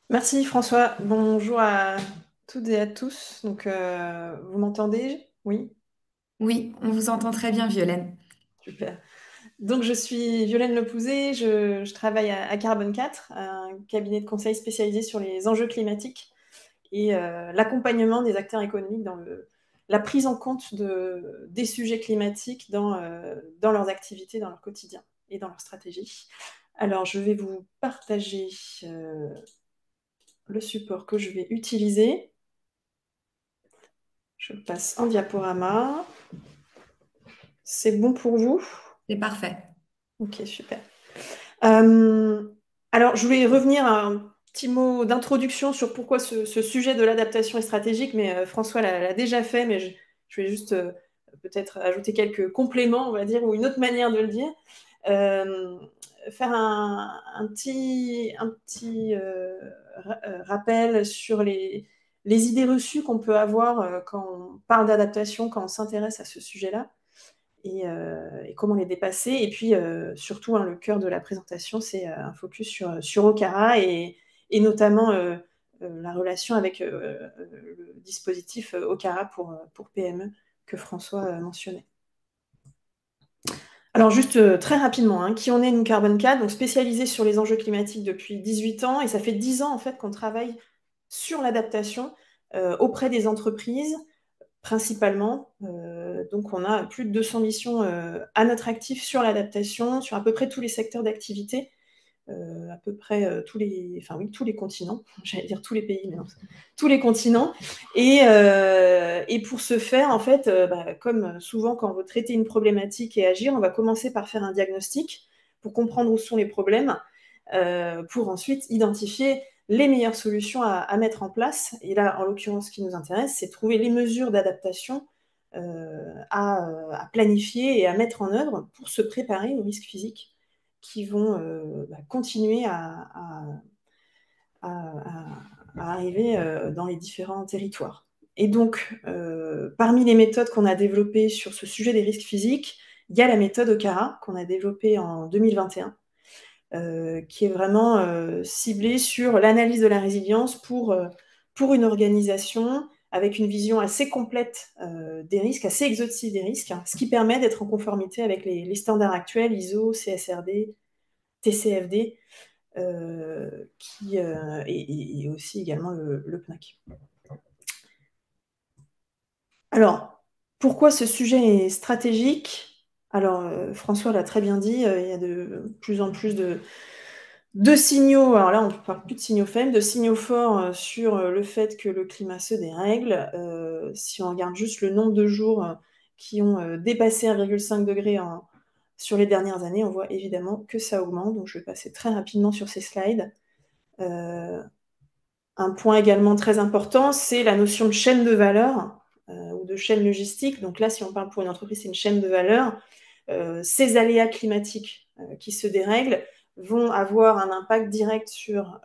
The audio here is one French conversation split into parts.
Merci François. Bonjour à toutes et à tous. Vous m'entendez? Oui, Oui, on vous entend très bien, Violaine. super. Donc, je suis Violaine Lepouzet. Je travaille à Carbone 4, un cabinet de conseil spécialisé sur les enjeux climatiques et l'accompagnement des acteurs économiques dans la prise en compte des sujets climatiques dans leurs activités, dans leur quotidien et dans leur stratégie. Alors, je vais vous partager le support que je vais utiliser. Je passe en diaporama. C'est bon pour vous? C'est parfait. Ok, super. Euh, alors, je voulais revenir à un petit mot d'introduction sur pourquoi ce sujet de l'adaptation est stratégique, mais François l'a déjà fait, mais je vais juste peut-être ajouter quelques compléments, on va dire, ou une autre manière de le dire. Euh, Faire un petit rappel sur les idées reçues qu'on peut avoir quand on parle d'adaptation, quand on s'intéresse à ce sujet-là. Et comment les dépasser. Et puis, surtout, hein, le cœur de la présentation, c'est un focus sur Okara et notamment la relation avec le dispositif Okara pour PME que François mentionnait. Alors juste très rapidement, hein, qui on est, nous, Carbone 4, donc spécialisé sur les enjeux climatiques depuis 18 ans, et ça fait 10 ans en fait qu'on travaille sur l'adaptation auprès des entreprises, principalement. Donc, on a plus de 200 missions à notre actif sur l'adaptation, sur à peu près tous les secteurs d'activité, à peu près enfin oui, tous les continents. J'allais dire tous les pays, mais non, tous les continents. Et pour ce faire, en fait, comme souvent quand on veut traiter une problématique et agir, on va commencer par faire un diagnostic pour comprendre où sont les problèmes, pour ensuite identifier les meilleures solutions à mettre en place. Et là, en l'occurrence, ce qui nous intéresse, c'est trouver les mesures d'adaptation à planifier et à mettre en œuvre pour se préparer aux risques physiques qui vont continuer à arriver dans les différents territoires. Et donc, parmi les méthodes qu'on a développées sur ce sujet des risques physiques, il y a la méthode OCARA qu'on a développée en 2021, qui est vraiment ciblée sur l'analyse de la résilience pour une organisation avec une vision assez complète des risques, assez exhaustive des risques, hein, ce qui permet d'être en conformité avec les standards actuels ISO, CSRD, TCFD, et aussi également le PNAC. Alors, pourquoi ce sujet est stratégique? Alors, François l'a très bien dit, il y a de plus en plus de signaux, alors là on ne parle plus de signaux faibles, de signaux forts sur le fait que le climat se dérègle. Si on regarde juste le nombre de jours qui ont dépassé 1,5 degré sur les dernières années, on voit évidemment que ça augmente. Donc je vais passer très rapidement sur ces slides. Euh, un point également très important, c'est la notion de chaîne de valeur ou de chaîne logistique. Donc là, si on parle pour une entreprise, c'est une chaîne de valeur. Ces aléas climatiques qui se dérèglent vont avoir un impact direct sur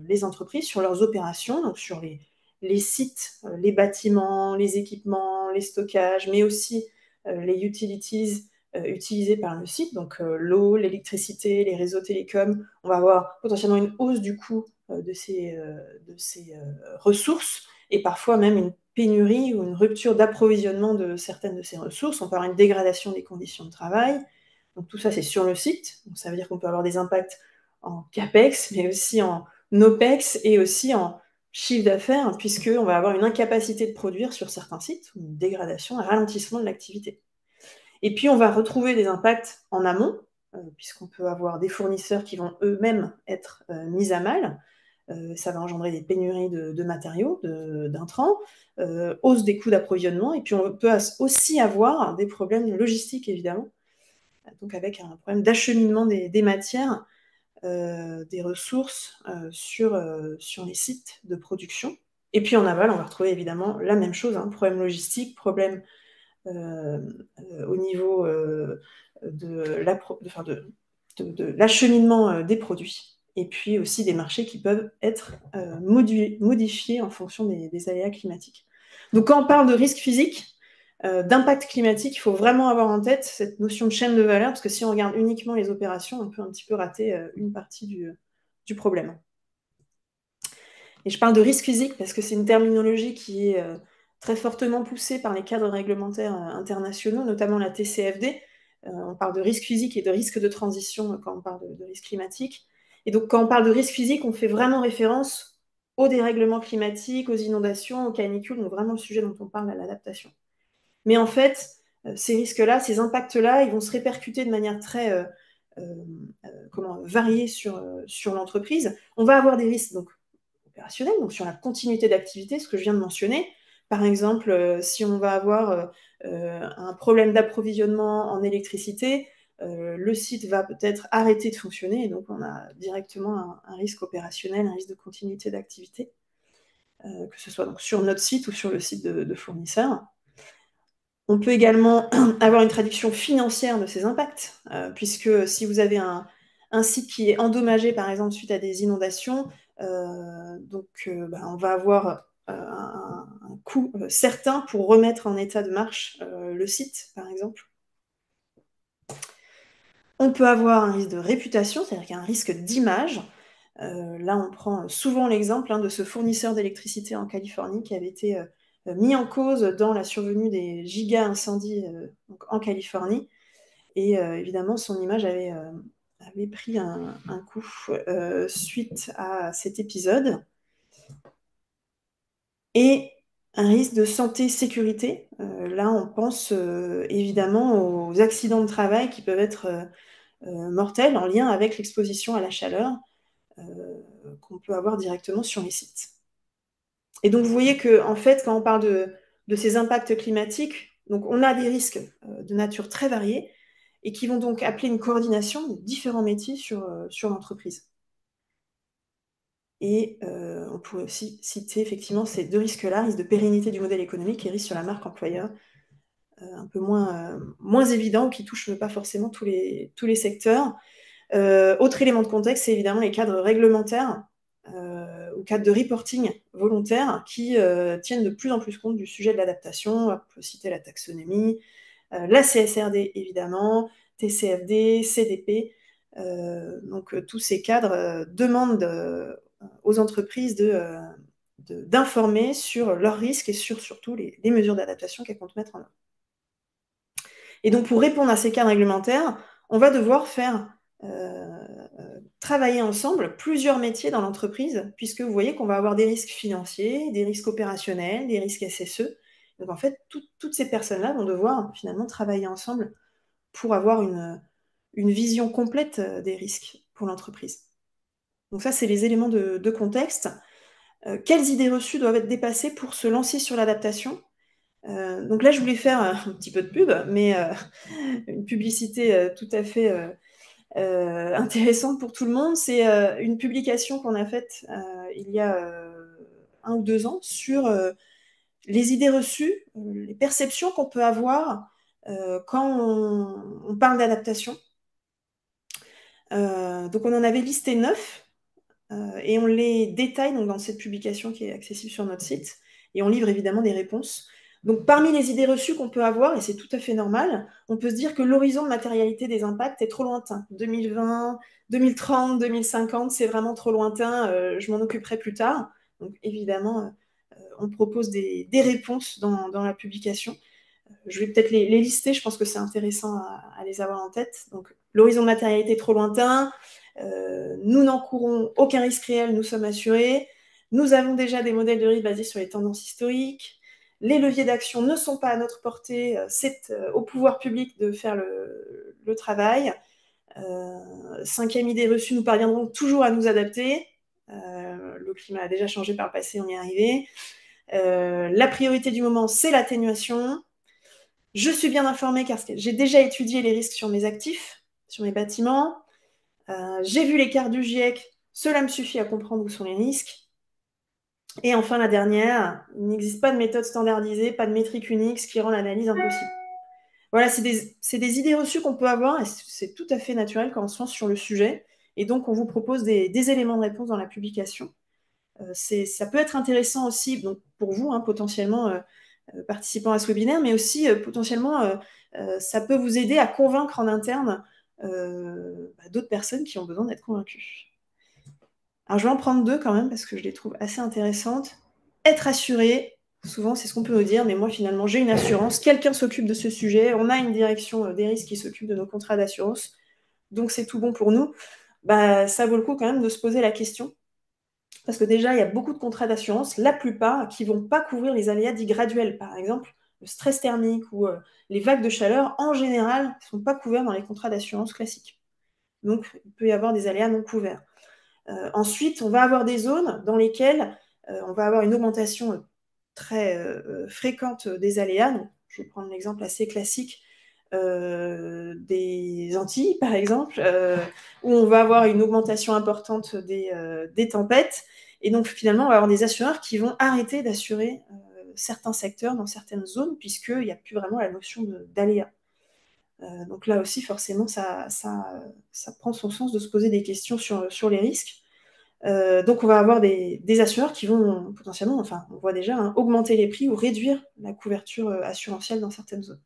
les entreprises, sur leurs opérations, donc sur les sites, les bâtiments, les équipements, les stockages, mais aussi les utilities utilisés par le site, donc l'eau, l'électricité, les réseaux télécoms. On va avoir potentiellement une hausse du coût de ces ressources et parfois même une pénurie ou une rupture d'approvisionnement de certaines de ces ressources. On peut avoir une dégradation des conditions de travail. Donc tout ça, c'est sur le site. Donc, ça veut dire qu'on peut avoir des impacts en CAPEX, mais aussi en OPEX et aussi en chiffre d'affaires, puisqu'on va avoir une incapacité de produire sur certains sites, une dégradation, un ralentissement de l'activité. Et puis, on va retrouver des impacts en amont, puisqu'on peut avoir des fournisseurs qui vont eux-mêmes être mis à mal. Ça va engendrer des pénuries de matériaux, d'intrants, hausse des coûts d'approvisionnement, et puis on peut aussi avoir des problèmes logistiques, évidemment, donc avec un problème d'acheminement des matières, des ressources sur les sites de production. Et puis en aval, on va retrouver évidemment la même chose, hein, problème logistique, problème euh, au niveau de l'acheminement des produits, et puis aussi des marchés qui peuvent être modifiés en fonction des aléas climatiques. Donc quand on parle de risque physique, d'impact climatique, il faut vraiment avoir en tête cette notion de chaîne de valeur, parce que si on regarde uniquement les opérations, on peut un petit peu rater une partie du problème. Et je parle de risque physique parce que c'est une terminologie qui est très fortement poussée par les cadres réglementaires internationaux, notamment la TCFD. On parle de risque physique et de risque de transition quand on parle de risque climatique. Et donc, quand on parle de risque physique, on fait vraiment référence au dérèglement climatique, aux inondations, aux canicules, donc vraiment le sujet dont on parle à l'adaptation. Mais en fait, ces risques-là, ces impacts-là, ils vont se répercuter de manière très variée sur l'entreprise. On va avoir des risques donc, opérationnels, donc sur la continuité d'activité, ce que je viens de mentionner. Par exemple, si on va avoir un problème d'approvisionnement en électricité, le site va peut-être arrêter de fonctionner, et donc on a directement un risque opérationnel, un risque de continuité d'activité, que ce soit donc sur notre site ou sur le site de fournisseurs. On peut également avoir une traduction financière de ces impacts, puisque si vous avez un site qui est endommagé, par exemple, suite à des inondations, on va avoir un coût certain pour remettre en état de marche le site, par exemple. On peut avoir un risque de réputation, c'est-à-dire qu'il y a un risque d'image. Là, on prend souvent l'exemple de ce fournisseur d'électricité en Californie qui avait été mis en cause dans la survenue des giga-incendies en Californie. Et évidemment, son image avait pris un coup suite à cet épisode. Et un risque de santé-sécurité. Là, on pense évidemment aux accidents de travail qui peuvent être mortels en lien avec l'exposition à la chaleur qu'on peut avoir directement sur les sites. Et donc, vous voyez que, en fait, quand on parle de ces impacts climatiques, donc on a des risques de nature très variés et qui vont donc appeler une coordination de différents métiers sur l'entreprise. Et on pourrait aussi citer effectivement ces deux risques-là, risque de pérennité du modèle économique et risque sur la marque employeur, un peu moins évident, qui ne touche pas forcément tous les secteurs. Autre élément de contexte, c'est évidemment les cadres réglementaires ou cadres de reporting volontaires qui tiennent de plus en plus compte du sujet de l'adaptation. On peut citer la taxonomie, la CSRD évidemment, TCFD, CDP. Donc tous ces cadres demandent aux entreprises d'informer sur leurs risques et sur surtout les mesures d'adaptation qu'elles comptent mettre en œuvre. Et donc pour répondre à ces cadres réglementaires, on va devoir faire travailler ensemble plusieurs métiers dans l'entreprise, puisque vous voyez qu'on va avoir des risques financiers, des risques opérationnels, des risques SSE. Donc en fait, toutes ces personnes-là vont devoir finalement travailler ensemble pour avoir une vision complète des risques pour l'entreprise. Donc ça, c'est les éléments de contexte. Quelles idées reçues doivent être dépassées pour se lancer sur l'adaptation? Donc là, je voulais faire un petit peu de pub, mais une publicité tout à fait intéressante pour tout le monde. C'est une publication qu'on a faite il y a 1 ou 2 ans sur les idées reçues, les perceptions qu'on peut avoir quand on parle d'adaptation. Donc on en avait listé 9 et on les détaille donc, dans cette publication qui est accessible sur notre site et on livre évidemment des réponses. Donc parmi les idées reçues qu'on peut avoir, et c'est tout à fait normal, on peut se dire que l'horizon de matérialité des impacts est trop lointain. 2020, 2030, 2050, c'est vraiment trop lointain, je m'en occuperai plus tard. Donc évidemment, on propose des réponses dans la publication. Je vais peut-être les lister, je pense que c'est intéressant à les avoir en tête. Donc, l'horizon de matérialité est trop lointain, nous n'encourons aucun risque réel, nous sommes assurés, nous avons déjà des modèles de risque basés sur les tendances historiques, les leviers d'action ne sont pas à notre portée, c'est au pouvoir public de faire le travail. 5e idée reçue, nous parviendrons toujours à nous adapter. Le climat a déjà changé par le passé, on y est arrivé. La priorité du moment, c'est l'atténuation. Je suis bien informée car j'ai déjà étudié les risques sur mes actifs, sur mes bâtiments. J'ai vu les cartes du GIEC. Cela me suffit à comprendre où sont les risques. Et enfin, la dernière, il n'existe pas de méthode standardisée, pas de métrique unique, ce qui rend l'analyse impossible. Voilà, c'est des idées reçues qu'on peut avoir et c'est tout à fait naturel quand on se lance sur le sujet. Et donc, on vous propose des éléments de réponse dans la publication. Ça peut être intéressant aussi donc, pour vous, potentiellement participant à ce webinaire, mais aussi potentiellement, ça peut vous aider à convaincre en interne d'autres personnes qui ont besoin d'être convaincues. Alors, je vais en prendre deux quand même parce que je les trouve assez intéressantes. Être assuré, souvent c'est ce qu'on peut nous dire, mais moi finalement j'ai une assurance, quelqu'un s'occupe de ce sujet, on a une direction des risques qui s'occupe de nos contrats d'assurance, donc c'est tout bon pour nous. Bah, ça vaut le coup quand même de se poser la question, parce que déjà il y a beaucoup de contrats d'assurance, la plupart qui vont pas couvrir les aléas dits graduels, par exemple le stress thermique ou les vagues de chaleur, en général, ne sont pas couverts dans les contrats d'assurance classiques. Donc il peut y avoir des aléas non couverts. Ensuite, on va avoir des zones dans lesquelles on va avoir une augmentation très fréquente des aléas. Donc, je vais prendre l'exemple assez classique des Antilles, par exemple, où on va avoir une augmentation importante des tempêtes. Et donc, finalement, on va avoir des assureurs qui vont arrêter d'assurer certains secteurs dans certaines zones, puisqu'il n'y a plus vraiment la notion d'aléa. Donc là aussi, forcément, ça prend son sens de se poser des questions sur les risques. Donc on va avoir des assureurs qui vont potentiellement, enfin on voit déjà, hein, augmenter les prix ou réduire la couverture assurantielle dans certaines zones.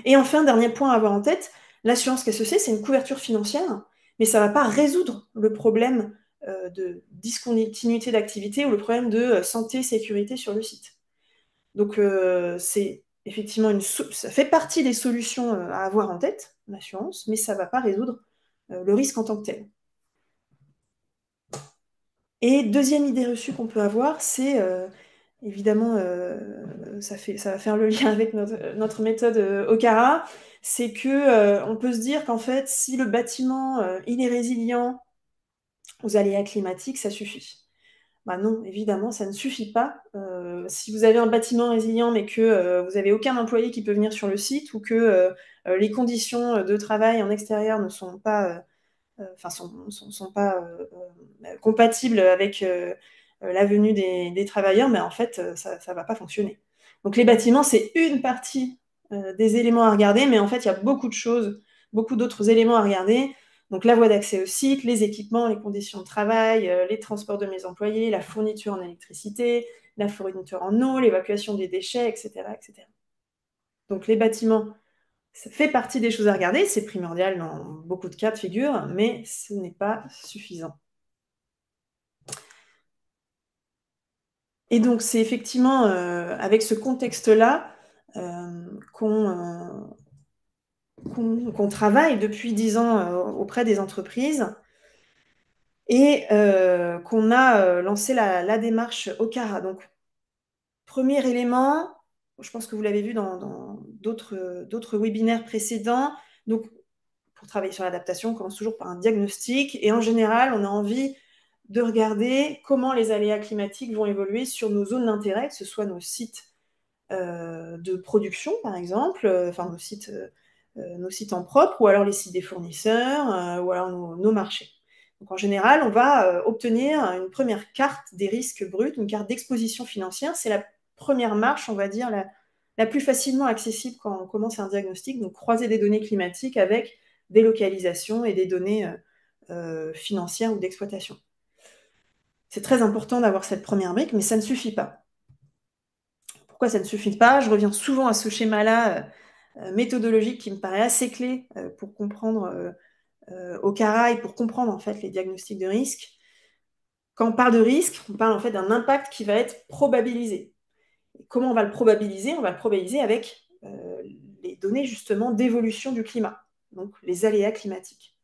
Et enfin, dernier point à avoir en tête, l'assurance qu'est-ce que c'est une couverture financière, mais ça ne va pas résoudre le problème de discontinuité d'activité ou le problème de santé, sécurité sur le site. Donc c'est effectivement ça fait partie des solutions à avoir en tête, l'assurance, mais ça ne va pas résoudre le risque en tant que tel. Et deuxième idée reçue qu'on peut avoir, c'est évidemment, ça va faire le lien avec notre méthode OCARA, c'est que on peut se dire qu'en fait, si le bâtiment il est résilient aux aléas climatiques, ça suffit. Bah non, évidemment, ça ne suffit pas. Si vous avez un bâtiment résilient, mais que vous n'avez aucun employé qui peut venir sur le site, ou que les conditions de travail en extérieur ne sont pas enfin sont pas compatibles avec la venue des travailleurs, mais en fait, ça ne va pas fonctionner. Donc les bâtiments, c'est une partie des éléments à regarder, mais en fait, il y a beaucoup de choses, beaucoup d'autres éléments à regarder. Donc la voie d'accès au site, les équipements, les conditions de travail, les transports de mes employés, la fourniture en électricité, la fourniture en eau, l'évacuation des déchets, etc., etc. Donc les bâtiments, ça fait partie des choses à regarder, c'est primordial dans beaucoup de cas de figure, mais ce n'est pas suffisant. Et donc c'est effectivement avec ce contexte-là qu'on travaille depuis 10 ans auprès des entreprises et qu'on a lancé la démarche OCARA. Donc, premier élément, je pense que vous l'avez vu dans d'autres webinaires précédents, donc pour travailler sur l'adaptation, on commence toujours par un diagnostic et en général, on a envie de regarder comment les aléas climatiques vont évoluer sur nos zones d'intérêt, que ce soit nos sites de production, par exemple, enfin nos sites en propre, ou alors les sites des fournisseurs, ou alors nos marchés. Donc en général, on va obtenir une première carte des risques bruts, une carte d'exposition financière. C'est la première marche, on va dire, la plus facilement accessible quand on commence un diagnostic, donc croiser des données climatiques avec des localisations et des données financières ou d'exploitation. C'est très important d'avoir cette première brique, mais ça ne suffit pas. Pourquoi ça ne suffit pas? Je reviens souvent à ce schéma-là méthodologique qui me paraît assez clé pour comprendre OCARA et pour comprendre en fait les diagnostics de risque. Quand on parle de risque, on parle en fait d'un impact qui va être probabilisé. Et comment on va le probabiliser? On va le probabiliser avec les données justement d'évolution du climat, donc les aléas climatiques.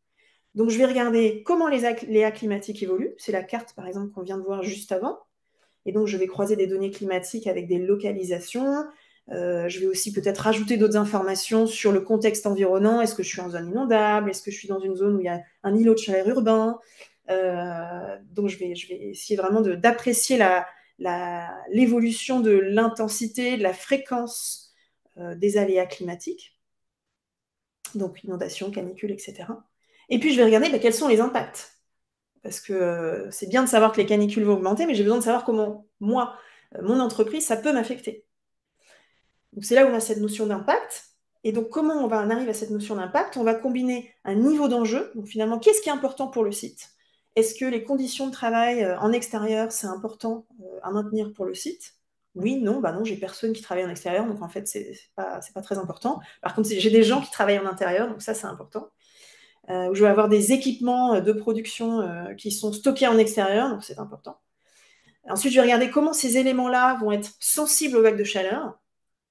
Donc je vais regarder comment les aléas climatiques évoluent. C'est la carte par exemple qu'on vient de voir juste avant. Et donc, je vais croiser des données climatiques avec des localisations. Je vais aussi peut-être rajouter d'autres informations sur le contexte environnant. Est-ce que je suis en zone inondable? Est-ce que je suis dans une zone où il y a un îlot de chaleur urbain? Donc, je vais essayer vraiment d'apprécier l'évolution de l'intensité, de la fréquence des aléas climatiques. Donc, inondations, canicules, etc. Et puis, je vais regarder quels sont les impacts. Parce que c'est bien de savoir que les canicules vont augmenter, mais j'ai besoin de savoir comment, moi, mon entreprise, ça peut m'affecter. Donc c'est là où on a cette notion d'impact. Et donc comment on arrive à cette notion d'impact? On va combiner un niveau d'enjeu. Donc finalement, qu'est-ce qui est important pour le site? Est-ce que les conditions de travail en extérieur, c'est important à maintenir pour le site? Oui, non, bah non, j'ai personne qui travaille en extérieur, donc en fait, c'est pas très important. Par contre, j'ai des gens qui travaillent en intérieur, donc ça, c'est important. où je vais avoir des équipements de production qui sont stockés en extérieur, donc c'est important. Ensuite, je vais regarder comment ces éléments-là vont être sensibles aux vagues de chaleur.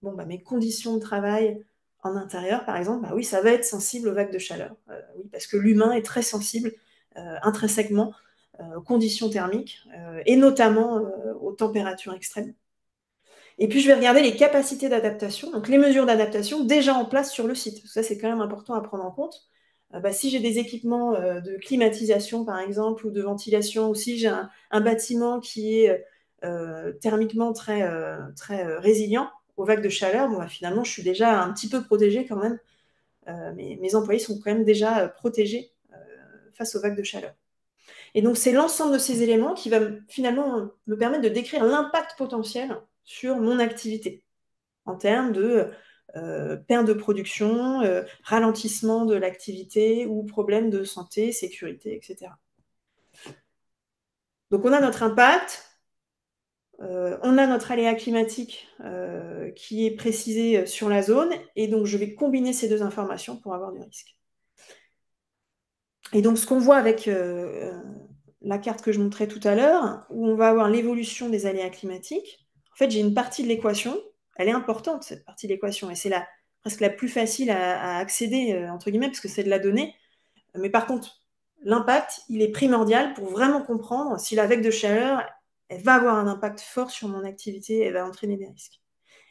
Bon, bah, mes conditions de travail en intérieur, par exemple, bah oui, ça va être sensible aux vagues de chaleur. Oui, parce que l'humain est très sensible intrinsèquement aux conditions thermiques et notamment aux températures extrêmes. Et puis, je vais regarder les capacités d'adaptation, donc les mesures d'adaptation déjà en place sur le site. Ça, c'est quand même important à prendre en compte. Bah, si j'ai des équipements de climatisation, par exemple, ou de ventilation, ou si j'ai un bâtiment qui est thermiquement très résilient aux vagues de chaleur, bon, bah, finalement, je suis déjà un petit peu protégée quand même. Mes employés sont quand même déjà protégés face aux vagues de chaleur. Et donc, c'est l'ensemble de ces éléments qui va finalement me permettre de décrire l'impact potentiel sur mon activité en termes de perte de production, ralentissement de l'activité ou problème de santé, sécurité, etc. Donc, on a notre impact, on a notre aléa climatique qui est précisé sur la zone, et donc je vais combiner ces deux informations pour avoir du risque. Et donc, ce qu'on voit avec la carte que je montrais tout à l'heure, où on va avoir l'évolution des aléas climatiques, en fait, j'ai une partie de l'équation, elle est importante, cette partie de l'équation, et c'est presque la plus facile à accéder, entre guillemets, parce que c'est de la donnée. Mais par contre, l'impact, il est primordial pour vraiment comprendre si la vague de chaleur, elle va avoir un impact fort sur mon activité, elle va entraîner des risques.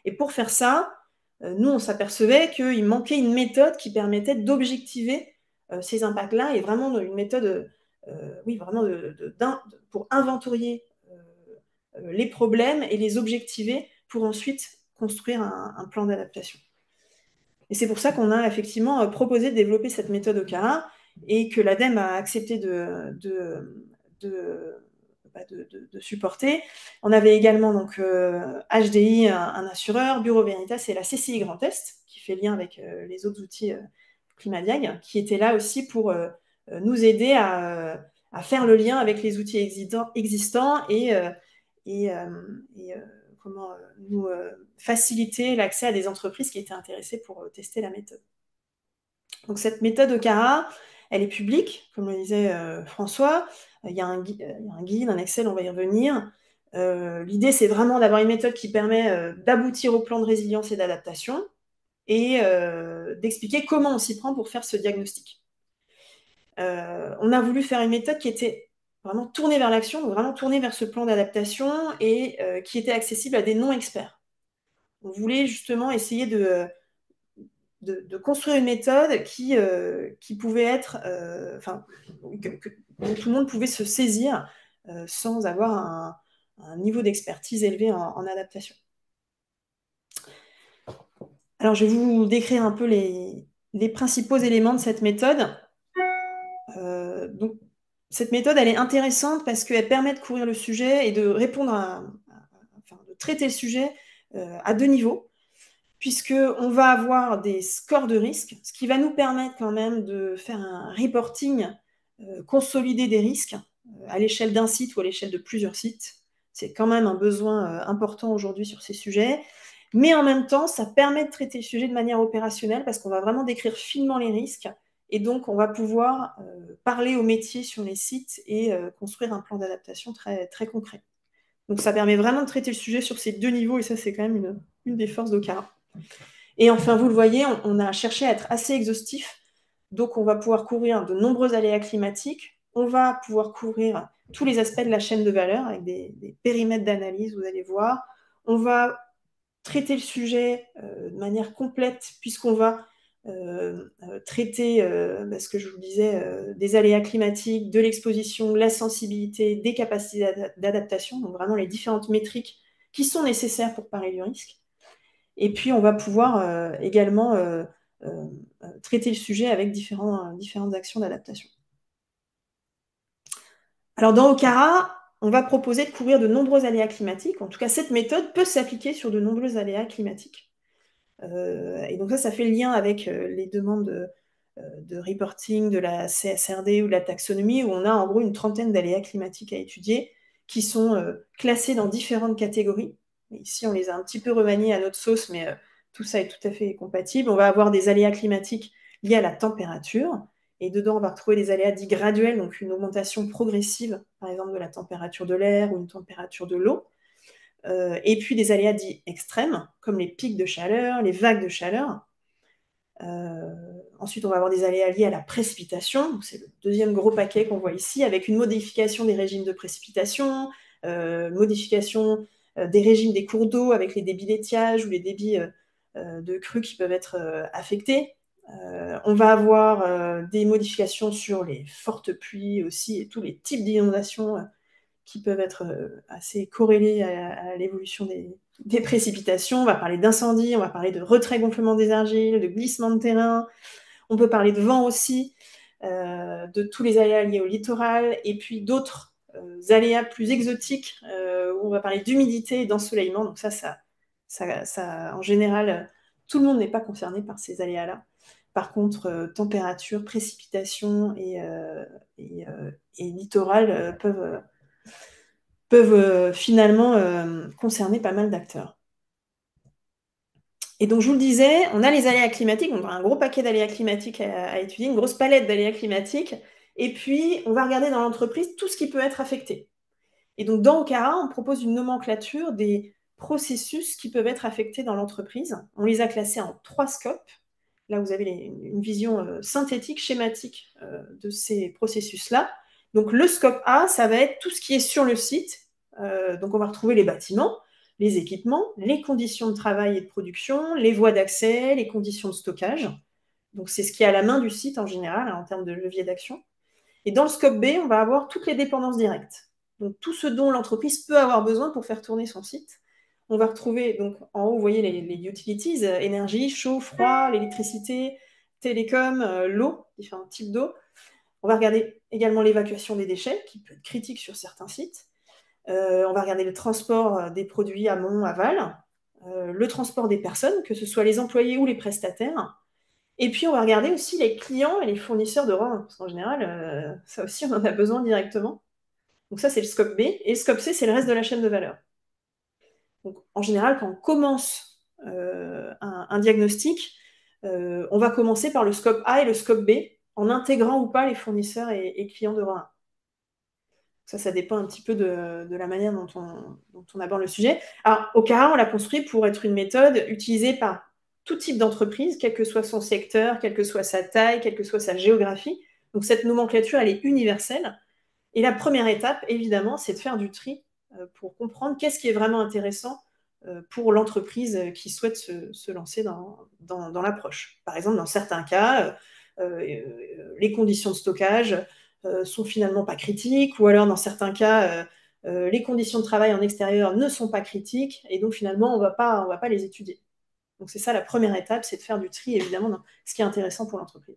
Et pour faire ça, nous, on s'apercevait qu'il manquait une méthode qui permettait d'objectiver ces impacts-là et vraiment une méthode, oui, vraiment pour inventorier les problèmes et les objectiver pour ensuite construire un plan d'adaptation. Et c'est pour ça qu'on a effectivement proposé de développer cette méthode OCARA et que l'ADEME a accepté de supporter. On avait également donc HDI, un assureur, Bureau Veritas et la CCI Grand Est, qui fait lien avec les autres outils Climadiag, qui étaient là aussi pour nous aider à faire le lien avec les outils existants et comment nous faciliter l'accès à des entreprises qui étaient intéressées pour tester la méthode. Donc cette méthode OCARA, elle est publique, comme le disait François. Il y a un guide, un Excel, on va y revenir. L'idée, c'est vraiment d'avoir une méthode qui permet d'aboutir au plan de résilience et d'adaptation et d'expliquer comment on s'y prend pour faire ce diagnostic. On a voulu faire une méthode qui était vraiment tournée vers l'action, donc vraiment tournée vers ce plan d'adaptation et qui était accessible à des non-experts. On voulait justement essayer de construire une méthode qui pouvait être, dont tout le monde pouvait se saisir sans avoir un niveau d'expertise élevé en adaptation. Alors, je vais vous décrire un peu les principaux éléments de cette méthode. Donc, cette méthode, elle est intéressante parce qu'elle permet de couvrir le sujet et de répondre de traiter le sujet à deux niveaux, puisqu'on va avoir des scores de risque, ce qui va nous permettre quand même de faire un reporting consolidé des risques à l'échelle d'un site ou à l'échelle de plusieurs sites. C'est quand même un besoin important aujourd'hui sur ces sujets. Mais en même temps, ça permet de traiter le sujet de manière opérationnelle parce qu'on va vraiment décrire finement les risques et donc on va pouvoir parler au métier sur les sites et construire un plan d'adaptation très, très concret. Donc ça permet vraiment de traiter le sujet sur ces deux niveaux et ça c'est quand même une des forces d'OCARA. Et enfin, vous le voyez, on a cherché à être assez exhaustif. Donc, on va pouvoir couvrir de nombreux aléas climatiques. On va pouvoir couvrir tous les aspects de la chaîne de valeur avec des périmètres d'analyse, vous allez voir. On va traiter le sujet de manière complète puisqu'on va traiter, ce que je vous disais, des aléas climatiques, de l'exposition, de la sensibilité, des capacités d'adaptation, donc vraiment les différentes métriques qui sont nécessaires pour parer du risque. Et puis, on va pouvoir également traiter le sujet avec différentes actions d'adaptation. Alors, dans OCARA, on va proposer de couvrir de nombreux aléas climatiques. En tout cas, cette méthode peut s'appliquer sur de nombreux aléas climatiques. Et donc ça fait le lien avec les demandes de reporting de la CSRD ou de la taxonomie, où on a en gros une trentaine d'aléas climatiques à étudier qui sont classés dans différentes catégories. Ici, on les a un petit peu remaniés à notre sauce, mais tout ça est tout à fait compatible. On va avoir des aléas climatiques liés à la température, Et dedans, on va retrouver des aléas dits graduels, donc une augmentation progressive, par exemple de la température de l'air ou une température de l'eau. Et puis des aléas dits extrêmes, comme les pics de chaleur, les vagues de chaleur. Ensuite, on va avoir des aléas liés à la précipitation. C'est le deuxième gros paquet qu'on voit ici, avec une modification des régimes de précipitation, modification des régimes des cours d'eau avec les débits d'étiage ou les débits de crues qui peuvent être affectés. On va avoir des modifications sur les fortes pluies aussi et tous les types d'inondations qui peuvent être assez corrélés à l'évolution des précipitations. On va parler d'incendie, on va parler de retrait-gonflement des argiles, de glissement de terrain. On peut parler de vent aussi, de tous les aléas liés au littoral, et puis d'autres aléas plus exotiques, où on va parler d'humidité et d'ensoleillement. Donc en général, tout le monde n'est pas concerné par ces aléas-là. Par contre, température, précipitation et littoral peuvent finalement concerner pas mal d'acteurs. Et donc, je vous le disais, on a les aléas climatiques, on a un gros paquet d'aléas climatiques à étudier, une grosse palette d'aléas climatiques, et puis on va regarder dans l'entreprise tout ce qui peut être affecté. Et donc, dans Okara, on propose une nomenclature des processus qui peuvent être affectés dans l'entreprise. On les a classés en 3 scopes. Là, vous avez une vision synthétique, schématique de ces processus-là. Donc, le scope A, ça va être tout ce qui est sur le site. Donc, on va retrouver les bâtiments, les équipements, les conditions de travail et de production, les voies d'accès, les conditions de stockage. Donc, c'est ce qui est à la main du site en général, en termes de levier d'action. Et dans le scope B, on va avoir toutes les dépendances directes. Donc, tout ce dont l'entreprise peut avoir besoin pour faire tourner son site. On va retrouver, donc, en haut, vous voyez les utilities, énergie, chaud, froid, l'électricité, télécom, l'eau, différents types d'eau. On va regarder également l'évacuation des déchets, qui peut être critique sur certains sites. On va regarder le transport des produits amont, aval, le transport des personnes, que ce soit les employés ou les prestataires. Et puis, on va regarder aussi les clients et les fournisseurs de rang, parce qu'en général, ça aussi, on en a besoin directement. Donc ça, c'est le scope B. Et le scope C, c'est le reste de la chaîne de valeur. Donc, en général, quand on commence un diagnostic, on va commencer par le scope A et le scope B, en intégrant ou pas les fournisseurs et clients de rang 1. Ça dépend un petit peu de la manière dont on aborde le sujet. Alors, Okara, on l'a construit pour être une méthode utilisée par tout type d'entreprise, quel que soit son secteur, quelle que soit sa taille, quelle que soit sa géographie. Donc, cette nomenclature, elle est universelle. Et la première étape, évidemment, c'est de faire du tri pour comprendre qu'est-ce qui est vraiment intéressant pour l'entreprise qui souhaite se lancer dans l'approche. Par exemple, dans certains cas, les conditions de stockage sont finalement pas critiques, ou alors dans certains cas, les conditions de travail en extérieur ne sont pas critiques, et donc finalement, on va pas les étudier. Donc c'est ça la première étape, c'est de faire du tri, évidemment, dans ce qui est intéressant pour l'entreprise.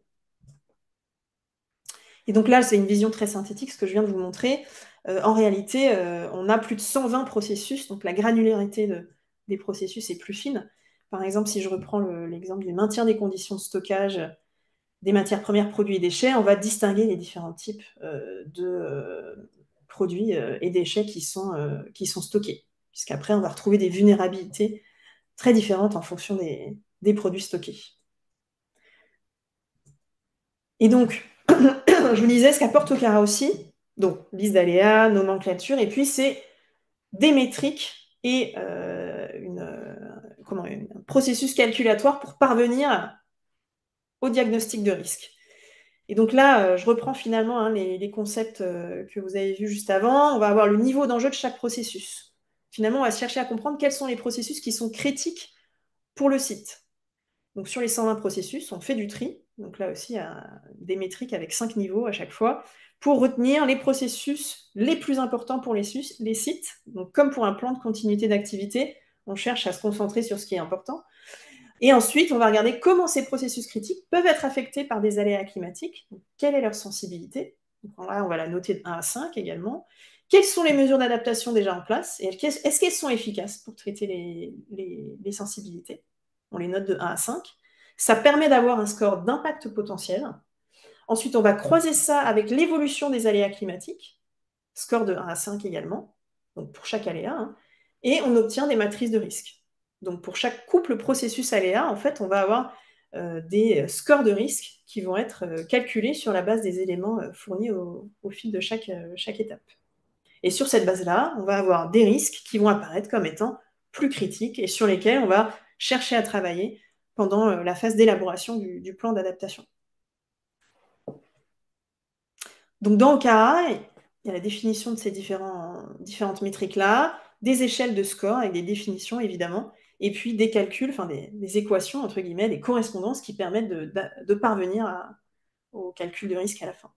Et donc là, c'est une vision très synthétique, ce que je viens de vous montrer. En réalité, on a plus de 120 processus, donc la granularité des processus est plus fine. Par exemple, si je reprends l'exemple du maintien des conditions de stockage des matières premières, produits et déchets, on va distinguer les différents types de produits et déchets qui sont stockés. Puisqu'après, on va retrouver des vulnérabilités très différentes en fonction des produits stockés. Et donc, je vous disais ce qu'apporte Okara aussi, donc liste d'aléas, nomenclature, et puis c'est des métriques et un processus calculatoire pour parvenir au diagnostic de risque. Et donc là, je reprends finalement les concepts que vous avez vus juste avant. On va avoir le niveau d'enjeu de chaque processus. Finalement, on va chercher à comprendre quels sont les processus qui sont critiques pour le site. Donc sur les 120 processus, on fait du tri. Donc là aussi, il y a des métriques avec 5 niveaux à chaque fois pour retenir les processus les plus importants pour les sites. Donc comme pour un plan de continuité d'activité, on cherche à se concentrer sur ce qui est important. Et ensuite, on va regarder comment ces processus critiques peuvent être affectés par des aléas climatiques. Donc, quelle est leur sensibilité? Donc là, on va la noter de 1 à 5 également. Quelles sont les mesures d'adaptation déjà en place? Et est-ce qu'elles sont efficaces pour traiter les sensibilités? On les note de 1 à 5. Ça permet d'avoir un score d'impact potentiel. Ensuite, on va croiser ça avec l'évolution des aléas climatiques, score de 1 à 5 également, donc pour chaque aléa, hein, et on obtient des matrices de risque. Donc pour chaque couple processus aléa, en fait, on va avoir des scores de risque qui vont être calculés sur la base des éléments fournis au fil de chaque étape. Et sur cette base-là, on va avoir des risques qui vont apparaître comme étant plus critiques et sur lesquels on va chercher à travailler pendant la phase d'élaboration du plan d'adaptation. Donc dans OKara, il y a la définition de ces différentes métriques-là, des échelles de score avec des définitions évidemment, et puis des calculs, enfin des équations, entre guillemets, des correspondances qui permettent de parvenir au calcul de risque à la fin.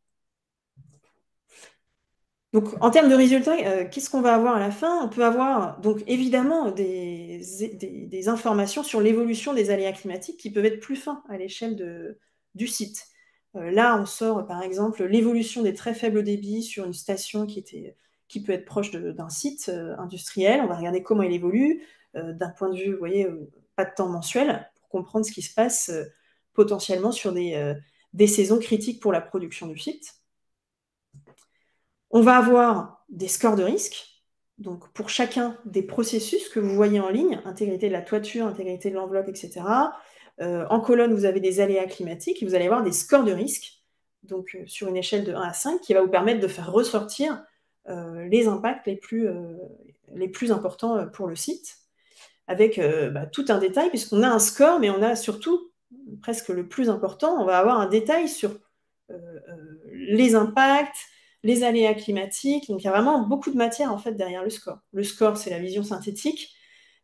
Donc, en termes de résultats, qu'est-ce qu'on va avoir à la fin? On peut avoir donc évidemment des informations sur l'évolution des aléas climatiques qui peuvent être plus fins à l'échelle du site. Là, on sort par exemple l'évolution des très faibles débits sur une station qui peut être proche d'un site industriel. On va regarder comment il évolue d'un point de vue, vous voyez, pas de temps mensuel, pour comprendre ce qui se passe potentiellement sur des saisons critiques pour la production du site. On va avoir des scores de risque, donc pour chacun des processus que vous voyez en ligne, intégrité de la toiture, intégrité de l'enveloppe, etc. En colonne, vous avez des aléas climatiques et vous allez avoir des scores de risque, donc sur une échelle de 1 à 5, qui va vous permettre de faire ressortir les impacts les plus importants pour le site, avec tout un détail, puisqu'on a un score, mais on a surtout, presque le plus important, on va avoir un détail sur les impacts, les aléas climatiques. Donc il y a vraiment beaucoup de matière en fait derrière le score. Le score, c'est la vision synthétique,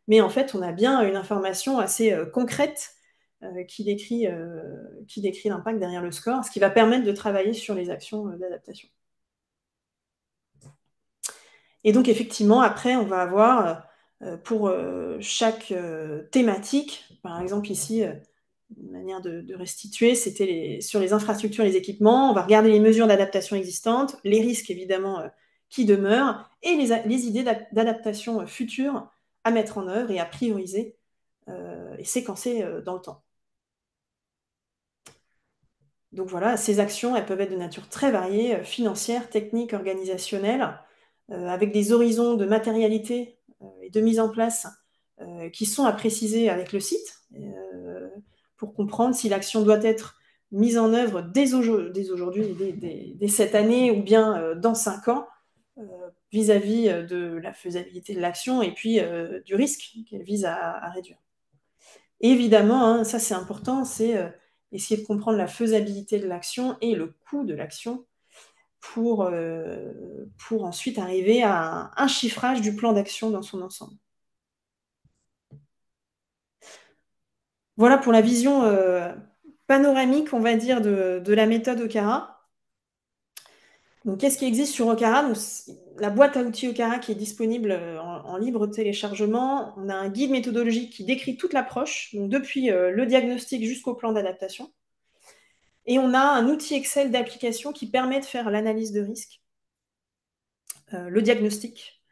mais en fait, on a bien une information assez concrète qui décrit l'impact derrière le score, ce qui va permettre de travailler sur les actions d'adaptation. Et donc effectivement, après, on va avoir pour chaque thématique, par exemple ici, une manière de restituer, c'était sur les infrastructures, les équipements. On va regarder les mesures d'adaptation existantes, les risques évidemment qui demeurent, et les idées d'adaptation futures à mettre en œuvre et à prioriser et séquencer dans le temps. Donc voilà, ces actions, elles peuvent être de nature très variée, financière, technique, organisationnelle, avec des horizons de matérialité et de mise en place qui sont à préciser avec le site pour comprendre si l'action doit être mise en œuvre dès aujourd'hui, dès cette année ou bien dans 5 ans vis-à-vis de la faisabilité de l'action et puis du risque qu'elle vise à réduire. Et évidemment, hein, ça c'est important, c'est essayer de comprendre la faisabilité de l'action et le coût de l'action pour ensuite arriver à un chiffrage du plan d'action dans son ensemble. Voilà pour la vision panoramique, on va dire, de la méthode OKara. Donc, qu'est-ce qui existe sur OKara? Donc, la boîte à outils OKara qui est disponible en libre téléchargement. On a un guide méthodologique qui décrit toute l'approche, donc depuis le diagnostic jusqu'au plan d'adaptation. Et on a un outil Excel d'application qui permet de faire l'analyse de risque, le diagnostic,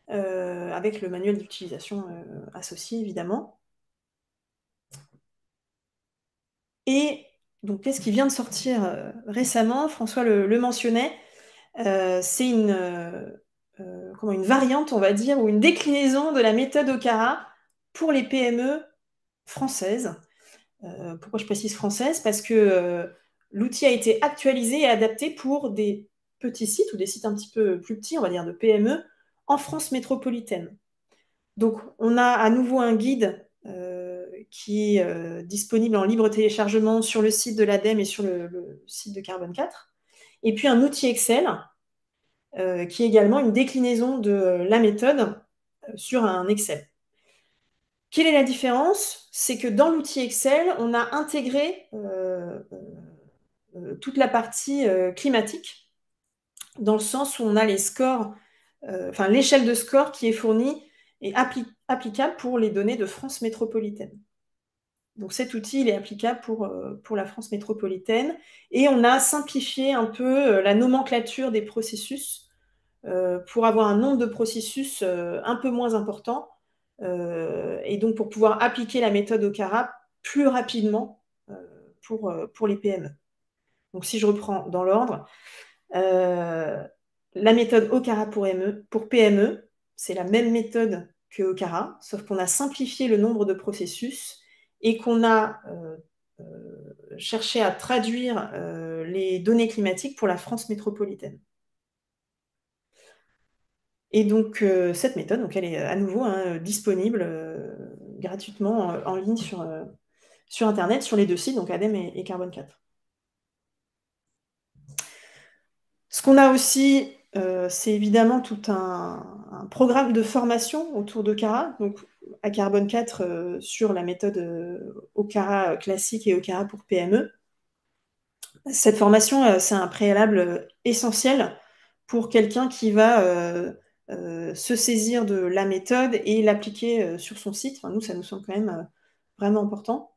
avec le manuel d'utilisation associé, évidemment. Et donc, qu'est-ce qui vient de sortir récemment? François le mentionnait. C'est une variante, on va dire, ou une déclinaison de la méthode OKara pour les PME françaises. Pourquoi je précise française? Parce que l'outil a été actualisé et adapté pour des petits sites ou des sites un petit peu plus petits, on va dire de PME, en France métropolitaine. Donc, on a à nouveau un guide qui est disponible en libre téléchargement sur le site de l'ADEME et sur le site de Carbone 4. Et puis un outil Excel qui est également une déclinaison de la méthode sur un Excel. Quelle est la différence? C'est que dans l'outil Excel, on a intégré toute la partie climatique, dans le sens où on a les scores, enfin l'échelle de score qui est fournie et applicable pour les données de France métropolitaine. Donc cet outil, il est applicable pour la France métropolitaine. Et on a simplifié un peu la nomenclature des processus pour avoir un nombre de processus un peu moins important et donc pour pouvoir appliquer la méthode OKara plus rapidement pour les PME. Donc si je reprends dans l'ordre, la méthode OKara pour PME, c'est la même méthode que OKara, sauf qu'on a simplifié le nombre de processus et qu'on a chercher à traduire les données climatiques pour la France métropolitaine. Et donc, cette méthode, donc, elle est à nouveau hein, disponible gratuitement en ligne sur Internet, sur les deux sites, donc ADEME et Carbone 4. Ce qu'on a aussi, c'est évidemment tout un programme de formation autour d'Okara, donc à Carbone 4 sur la méthode Okara classique et Okara pour PME. Cette formation, c'est un préalable essentiel pour quelqu'un qui va se saisir de la méthode et l'appliquer sur son site. Enfin, nous, ça nous semble quand même vraiment important.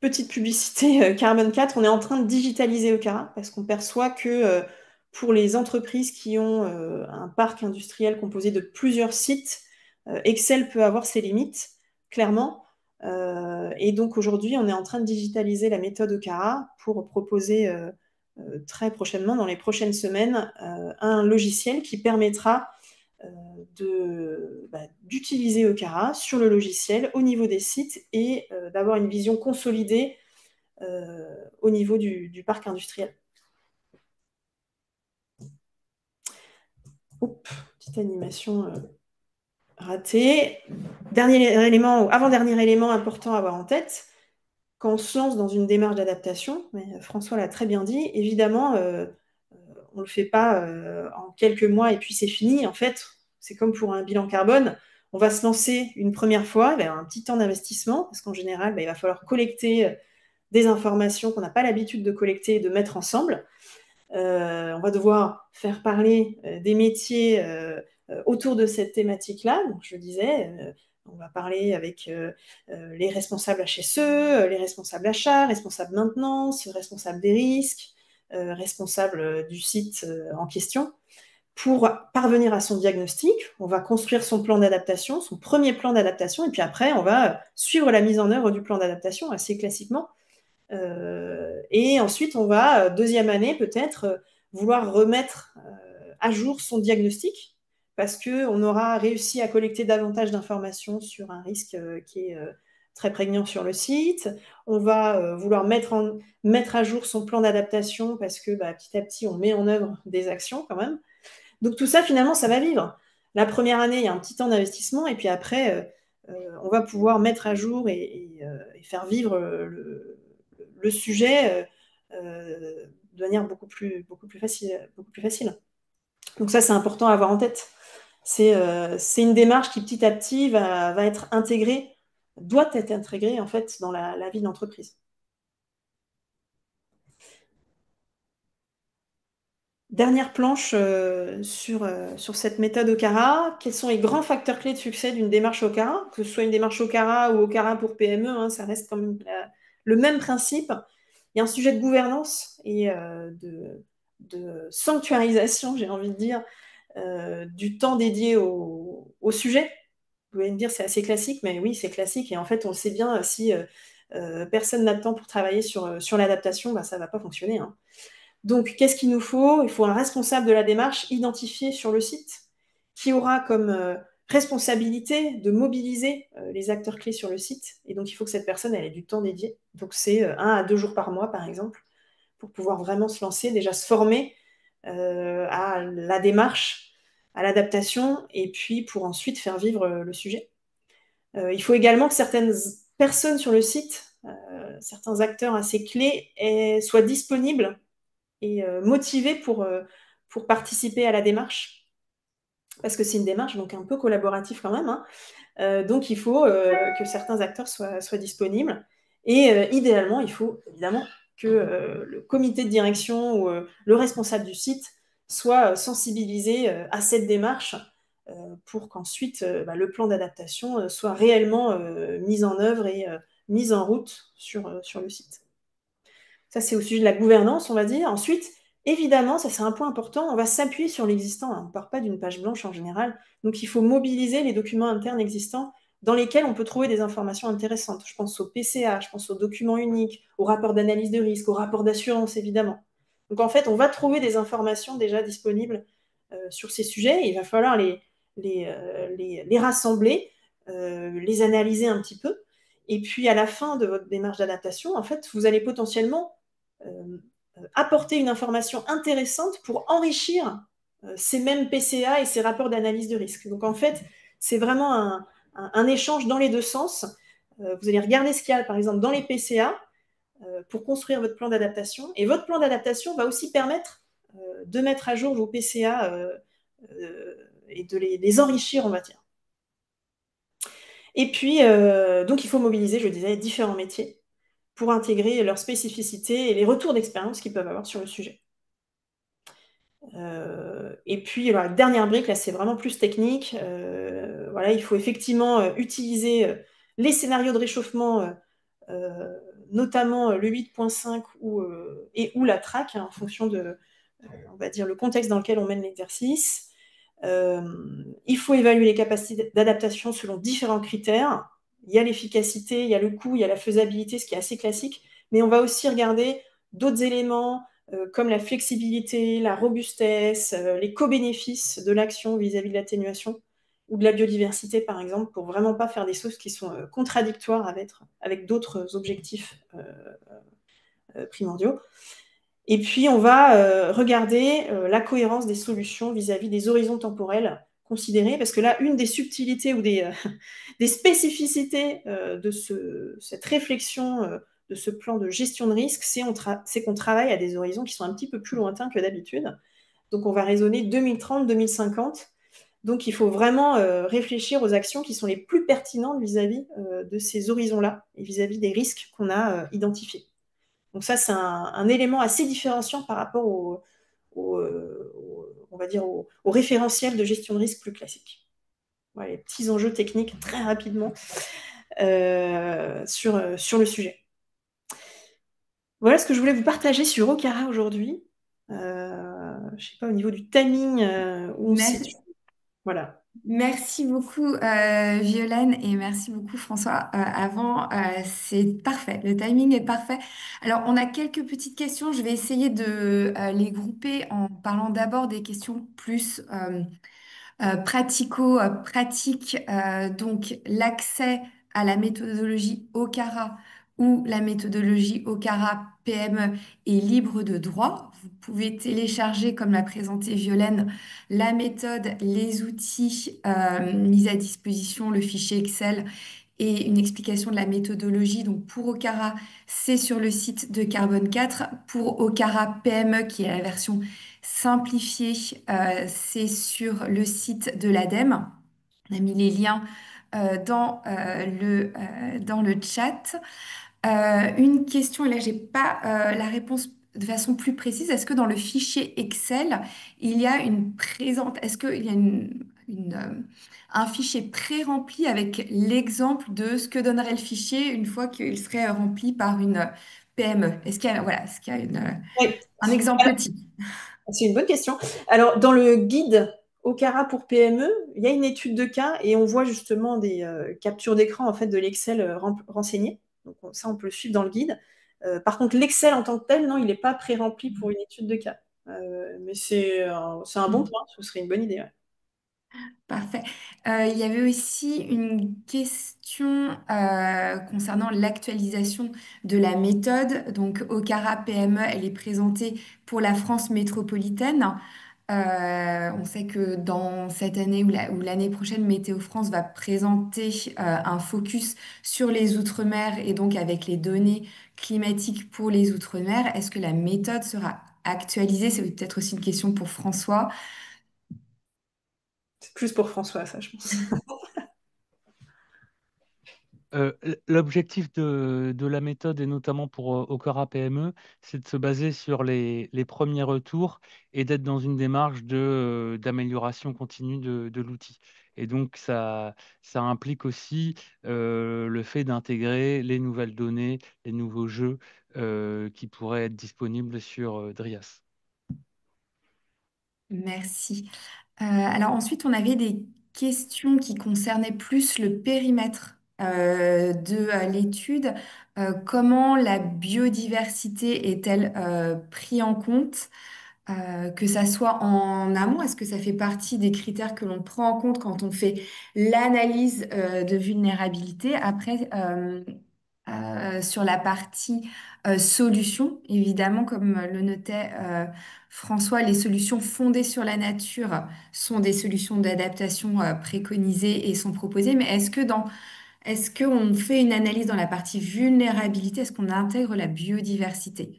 Petite publicité, Carbone 4, on est en train de digitaliser Okara parce qu'on perçoit que pour les entreprises qui ont un parc industriel composé de plusieurs sites, Excel peut avoir ses limites, clairement. Et donc aujourd'hui, on est en train de digitaliser la méthode Okara pour proposer très prochainement, dans les prochaines semaines, un logiciel qui permettra d'utiliser Okara sur le logiciel au niveau des sites et d'avoir une vision consolidée au niveau du parc industriel. Oups, petite animation ratée. Dernier élément, ou avant-dernier élément important à avoir en tête, quand on se lance dans une démarche d'adaptation, mais François l'a très bien dit, évidemment, on ne le fait pas en quelques mois et puis c'est fini. En fait, c'est comme pour un bilan carbone. On va se lancer une première fois, il va y avoir un petit temps d'investissement, parce qu'en général, il va falloir collecter des informations qu'on n'a pas l'habitude de collecter et de mettre ensemble. On va devoir faire parler des métiers autour de cette thématique-là. Donc, je disais, on va parler avec les responsables HSE, les responsables achats, responsables maintenance, responsables des risques, responsables du site en question. Pour parvenir à son diagnostic, on va construire son plan d'adaptation, son premier plan d'adaptation, et puis après, on va suivre la mise en œuvre du plan d'adaptation assez classiquement. Et ensuite, on va, deuxième année, peut-être vouloir remettre à jour son diagnostic parce qu'on aura réussi à collecter davantage d'informations sur un risque qui est très prégnant sur le site. On va vouloir mettre à jour son plan d'adaptation parce que petit à petit, on met en œuvre des actions quand même. Donc tout ça, finalement, ça va vivre. La première année, il y a un petit temps d'investissement et puis après, on va pouvoir mettre à jour et faire vivre le sujet de manière beaucoup plus facile, beaucoup plus facile. Donc ça, c'est important à avoir en tête. C'est une démarche qui petit à petit va être intégrée, doit être intégrée en fait dans la vie de l'entreprise. Dernière planche sur cette méthode Okara. Quels sont les grands facteurs clés de succès d'une démarche Okara? Que ce soit une démarche Okara ou Okara pour PME, hein, ça reste quand même le même principe. Il y a un sujet de gouvernance et de sanctuarisation, j'ai envie de dire, du temps dédié au sujet. Vous pouvez me dire c'est assez classique, mais oui, c'est classique. Et en fait, on le sait bien, si personne n'a de temps pour travailler sur l'adaptation, ça ne va pas fonctionner. Hein. Donc, qu'est-ce qu'il nous faut? Il faut un responsable de la démarche identifié sur le site qui aura comme responsabilité de mobiliser les acteurs clés sur le site. Et donc, il faut que cette personne elle ait du temps dédié. Donc, c'est 1 à 2 jours par mois, par exemple, pour pouvoir vraiment se lancer, déjà se former à la démarche, à l'adaptation, et puis pour ensuite faire vivre le sujet. Il faut également que certaines personnes sur le site, certains acteurs assez clés, soient disponibles et motivés pour participer à la démarche, parce que c'est une démarche donc un peu collaborative quand même. Hein. Donc il faut que certains acteurs soient disponibles. Et idéalement, il faut évidemment que le comité de direction ou le responsable du site soit sensibilisé à cette démarche pour qu'ensuite le plan d'adaptation soit réellement mis en œuvre et mis en route sur le site. Ça, c'est au sujet de la gouvernance, on va dire. Ensuite, évidemment, ça c'est un point important, on va s'appuyer sur l'existant. On ne part pas d'une page blanche en général. Donc, il faut mobiliser les documents internes existants dans lesquels on peut trouver des informations intéressantes. Je pense au PCA, je pense aux documents uniques, au rapport d'analyse de risque, au rapport d'assurance, évidemment. Donc, en fait, on va trouver des informations déjà disponibles sur ces sujets et il va falloir les rassembler, les analyser un petit peu Et puis à la fin de votre démarche d'adaptation, en fait, vous allez potentiellement apporter une information intéressante pour enrichir ces mêmes PCA et ces rapports d'analyse de risque. Donc en fait, c'est vraiment un échange dans les deux sens. Vous allez regarder ce qu'il y a, par exemple, dans les PCA pour construire votre plan d'adaptation. Et votre plan d'adaptation va aussi permettre de mettre à jour vos PCA et de les enrichir, on va dire. Et puis, donc, il faut mobiliser, je disais, différents métiers pour intégrer leurs spécificités et les retours d'expérience qu'ils peuvent avoir sur le sujet. Et puis, alors, la dernière brique, là, c'est vraiment plus technique. Voilà, il faut effectivement utiliser les scénarios de réchauffement, notamment le 8.5 et ou la track, hein, en fonction de, on va dire, le contexte dans lequel on mène l'exercice. Euh, il faut évaluer les capacités d'adaptation selon différents critères. Il y a l'efficacité, il y a le coût, il y a la faisabilité, ce qui est assez classique, mais on va aussi regarder d'autres éléments comme la flexibilité, la robustesse, les co-bénéfices de l'action vis-à-vis de l'atténuation ou de la biodiversité, par exemple, pour vraiment pas faire des choses qui sont contradictoires avec d'autres objectifs primordiaux. Et puis, on va regarder la cohérence des solutions vis-à-vis des horizons temporels considérés, parce que là, une des subtilités ou des spécificités cette réflexion, de ce plan de gestion de risque, c'est qu'on travaille à des horizons qui sont un petit peu plus lointains que d'habitude. Donc, on va raisonner 2030, 2050. Donc, il faut vraiment réfléchir aux actions qui sont les plus pertinentes vis-à-vis de ces horizons-là et vis-à-vis des risques qu'on a identifiés. Donc ça, c'est un élément assez différenciant par rapport on va dire au référentiel de gestion de risque plus classique. Voilà, les petits enjeux techniques très rapidement sur le sujet. Voilà ce que je voulais vous partager sur Okara aujourd'hui. Je ne sais pas au niveau du timing où on se situe. Merci. Voilà. Merci beaucoup, Violaine, et merci beaucoup, François. C'est parfait. Le timing est parfait. Alors, on a quelques petites questions. Je vais essayer de les grouper en parlant d'abord des questions plus pratico-pratiques. Donc, l'accès à la méthodologie OCARA ou la méthodologie OCARA PME est libre de droit. Vous pouvez télécharger, comme l'a présenté Violaine, la méthode, les outils mis à disposition, le fichier Excel et une explication de la méthodologie. Donc pour Okara, c'est sur le site de Carbone 4. Pour Okara PME, qui est la version simplifiée, c'est sur le site de l'ADEME. On a mis les liens dans le chat. Une question, et là, j'ai pas la réponse de façon plus précise. Est-ce que dans le fichier Excel, il y a une présente, est-ce qu'il y a un fichier pré-rempli avec l'exemple de ce que donnerait le fichier une fois qu'il serait rempli par une PME? Est-ce qu'il y a, voilà, est-ce qu'il y a Oui. un exemple type? C'est une bonne question. Alors, dans le guide Okara pour PME, il y a une étude de cas et on voit justement des captures d'écran en fait, de l'Excel renseigné. Donc, ça, on peut le suivre dans le guide. Par contre, l'Excel en tant que tel, non, il n'est pas pré-rempli pour une étude de cas. Mais c'est un bon point, ce serait une bonne idée. Ouais. Parfait. Il y avait aussi une question concernant l'actualisation de la méthode. Donc, Okara PME, elle est présentée pour la France métropolitaine. On sait que dans cette année ou l'année prochaine, Météo France va présenter un focus sur les Outre-mer et donc avec les données climatiques pour les Outre-mer. Est-ce que la méthode sera actualisée? C'est peut-être aussi une question pour François. C'est plus pour François, ça, je pense. L'objectif de la méthode, et notamment pour Okara PME, c'est de se baser sur les premiers retours et d'être dans une démarche d'amélioration continue de l'outil. Et donc, ça implique aussi le fait d'intégrer les nouvelles données, les nouveaux jeux qui pourraient être disponibles sur Drias. Merci. Alors ensuite, on avait des questions qui concernaient plus le périmètre de l'étude. Comment la biodiversité est-elle prise en compte? que ça soit en amont, est-ce que ça fait partie des critères que l'on prend en compte quand on fait l'analyse de vulnérabilité? Après, sur la partie solution, évidemment, comme le notait François, les solutions fondées sur la nature sont des solutions d'adaptation préconisées et sont proposées. Mais est-ce qu'on fait une analyse dans la partie vulnérabilité? Est-ce qu'on intègre la biodiversité?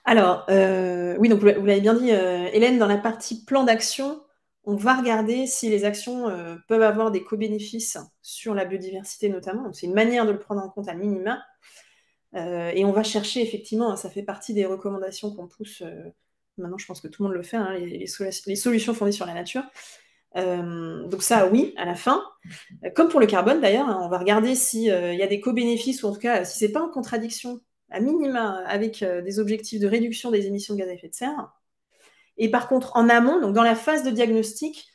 Alors, oui, donc vous l'avez bien dit, Hélène, dans la partie plan d'action, on va regarder si les actions peuvent avoir des co-bénéfices sur la biodiversité notamment. Donc, c'est une manière de le prendre en compte à minima. Et on va chercher effectivement, hein, ça fait partie des recommandations qu'on pousse. Maintenant, je pense que tout le monde le fait, hein, les solutions fondées sur la nature. Donc ça, oui, à la fin. Comme pour le carbone d'ailleurs, hein, on va regarder s'il y a des co-bénéfices ou en tout cas si c'est pas en contradiction à minima avec des objectifs de réduction des émissions de gaz à effet de serre. Et par contre, en amont, donc dans la phase de diagnostic,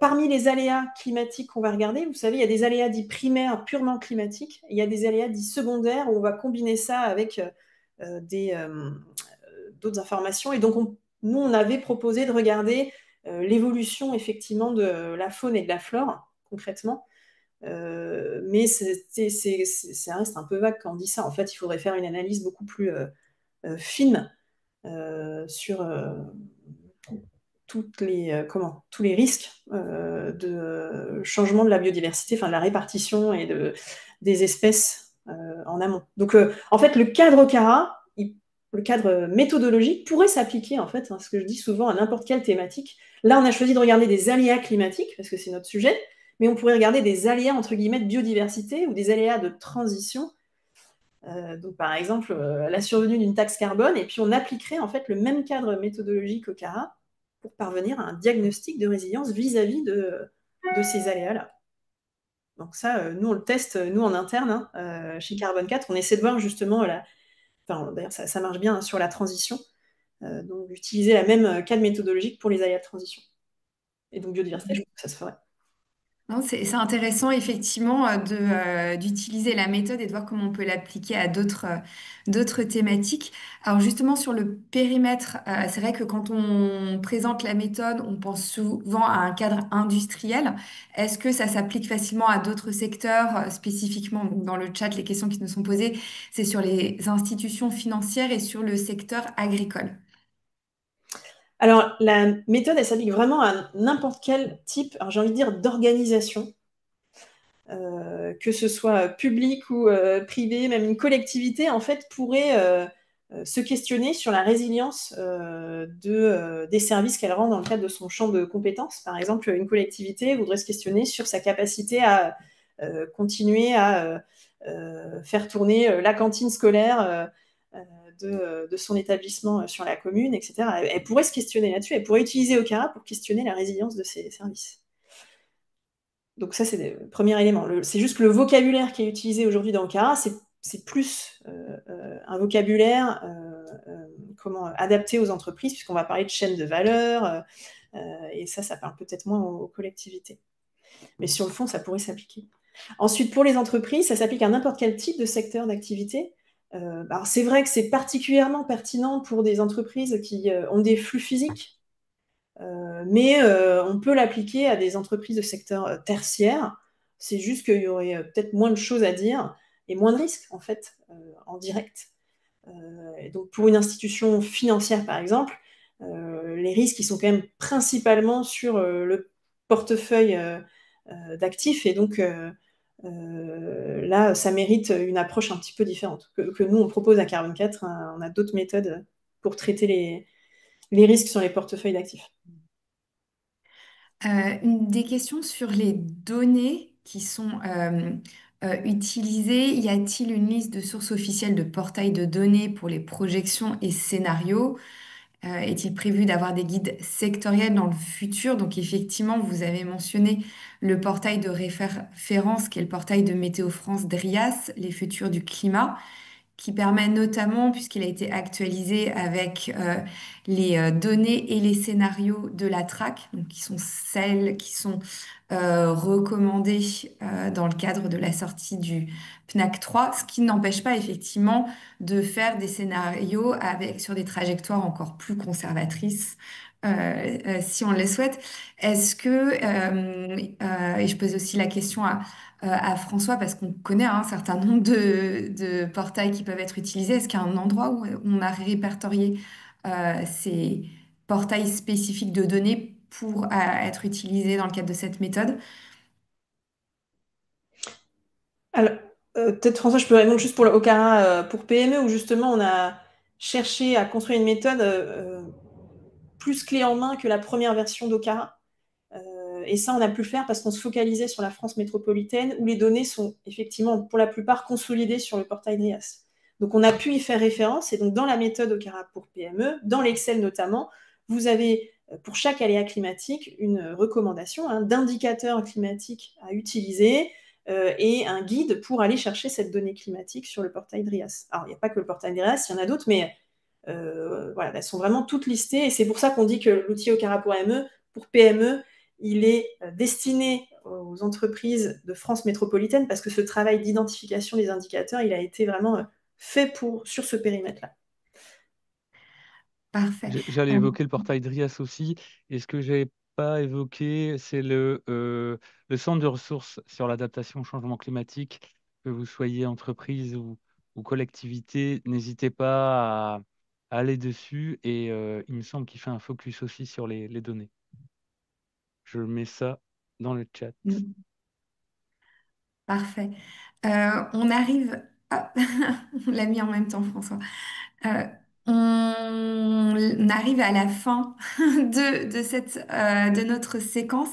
parmi les aléas climatiques qu'on va regarder, vous savez, il y a des aléas dits primaires purement climatiques, et il y a des aléas dits secondaires où on va combiner ça avec d'autres informations. Et donc, nous, on avait proposé de regarder l'évolution effectivement de la faune et de la flore, concrètement. Mais ça reste un peu vague quand on dit ça. En fait, il faudrait faire une analyse beaucoup plus fine sur tous les risques de changement de la biodiversité, enfin de la répartition des espèces en amont. Donc, en fait, le cadre CARA, le cadre méthodologique pourrait s'appliquer, en fait, hein, ce que je dis souvent, à n'importe quelle thématique. Là, on a choisi de regarder des aléas climatiques, parce que c'est notre sujet, mais on pourrait regarder des aléas, entre guillemets, de biodiversité ou des aléas de transition. Donc, par exemple, la survenue d'une taxe carbone, et puis on appliquerait en fait le même cadre méthodologique au CARA pour parvenir à un diagnostic de résilience vis-à-vis de ces aléas-là. Donc ça, nous, on le teste, nous, en interne, hein, chez Carbone 4. On essaie de voir justement, enfin, d'ailleurs, ça marche bien, hein, sur la transition, donc d'utiliser la même cadre méthodologique pour les aléas de transition. Et donc biodiversité, je trouve que ça se ferait. Non, c'est intéressant effectivement d'utiliser la méthode et de voir comment on peut l'appliquer à d'autres thématiques. Alors justement sur le périmètre, c'est vrai que quand on présente la méthode, on pense souvent à un cadre industriel. Est-ce que ça s'applique facilement à d'autres secteurs, spécifiquement donc, dans le chat, les questions qui nous sont posées, c'est sur les institutions financières et sur le secteur agricole. Alors, la méthode, elle s'applique vraiment à n'importe quel type, alors j'ai envie de dire, d'organisation. Que ce soit public ou privé, même une collectivité, en fait, pourrait se questionner sur la résilience des services qu'elle rend dans le cadre de son champ de compétences. Par exemple, une collectivité voudrait se questionner sur sa capacité à continuer à faire tourner la cantine scolaire de son établissement sur la commune, etc. Elle pourrait se questionner là-dessus, elle pourrait utiliser Okara pour questionner la résilience de ses services. Donc ça, c'est le premier élément. C'est juste que le vocabulaire qui est utilisé aujourd'hui dans le CARA, c'est plus un vocabulaire adapté aux entreprises, puisqu'on va parler de chaîne de valeur, et ça parle peut-être moins aux collectivités. Mais sur le fond, ça pourrait s'appliquer. Ensuite, pour les entreprises, ça s'applique à n'importe quel type de secteur d'activité. Alors c'est vrai que c'est particulièrement pertinent pour des entreprises qui ont des flux physiques, mais on peut l'appliquer à des entreprises de secteur tertiaire. C'est juste qu'il y aurait peut-être moins de choses à dire et moins de risques, en fait, en direct. Et donc, pour une institution financière, par exemple, les risques, ils sont quand même principalement sur le portefeuille d'actifs. Et donc, là, ça mérite une approche un petit peu différente que nous, on propose à Carbone 4. On a d'autres méthodes pour traiter les risques sur les portefeuilles d'actifs. Des questions sur les données qui sont utilisées. Y a-t-il une liste de sources officielles de portails de données pour les projections et scénarios? Est-il prévu d'avoir des guides sectoriels dans le futur? Donc effectivement, vous avez mentionné le portail de référence qui est le portail de Météo France DRIAS, les futurs du climat. qui permet notamment, puisqu'il a été actualisé avec les données et les scénarios de la track, donc qui sont celles qui sont recommandées dans le cadre de la sortie du PNAC 3, ce qui n'empêche pas effectivement de faire des scénarios avec, sur des trajectoires encore plus conservatrices. Si on le souhaite, est-ce que, et je pose aussi la question à François, parce qu'on connaît un certain nombre de portails qui peuvent être utilisés. Est-ce qu'il y a un endroit où on a répertorié ces portails spécifiques de données pour être utilisés dans le cadre de cette méthode? Alors, peut-être François, je peux répondre juste pour le Okara pour PME, où justement on a cherché à construire une méthode plus clé en main que la première version d'Okara. Et ça, on a pu le faire parce qu'on se focalisait sur la France métropolitaine, où les données sont effectivement, pour la plupart, consolidées sur le portail DRIAS. Donc, on a pu y faire référence. Et donc, dans la méthode Okara pour PME, dans l'Excel notamment, vous avez pour chaque aléa climatique une recommandation d'indicateur climatique à utiliser et un guide pour aller chercher cette donnée climatique sur le portail DRIAS. Alors, il n'y a pas que le portail DRIAS, il y en a d'autres, mais voilà, elles sont vraiment toutes listées. Et c'est pour ça qu'on dit que l'outil Okara pour PME, il est destiné aux entreprises de France métropolitaine parce que ce travail d'identification des indicateurs, il a été vraiment fait sur ce périmètre-là. Parfait. J'allais évoquer le portail DRIAS aussi. Et ce que j'ai pas évoqué, c'est le centre de ressources sur l'adaptation au changement climatique. Que vous soyez entreprise ou collectivité, n'hésitez pas à aller dessus. Et il me semble qu'il fait un focus aussi sur les données. Je mets ça dans le chat. Mm. Parfait. On arrive. Ah, on l'a mis en même temps, François. Euh, on arrive à la fin de notre séquence.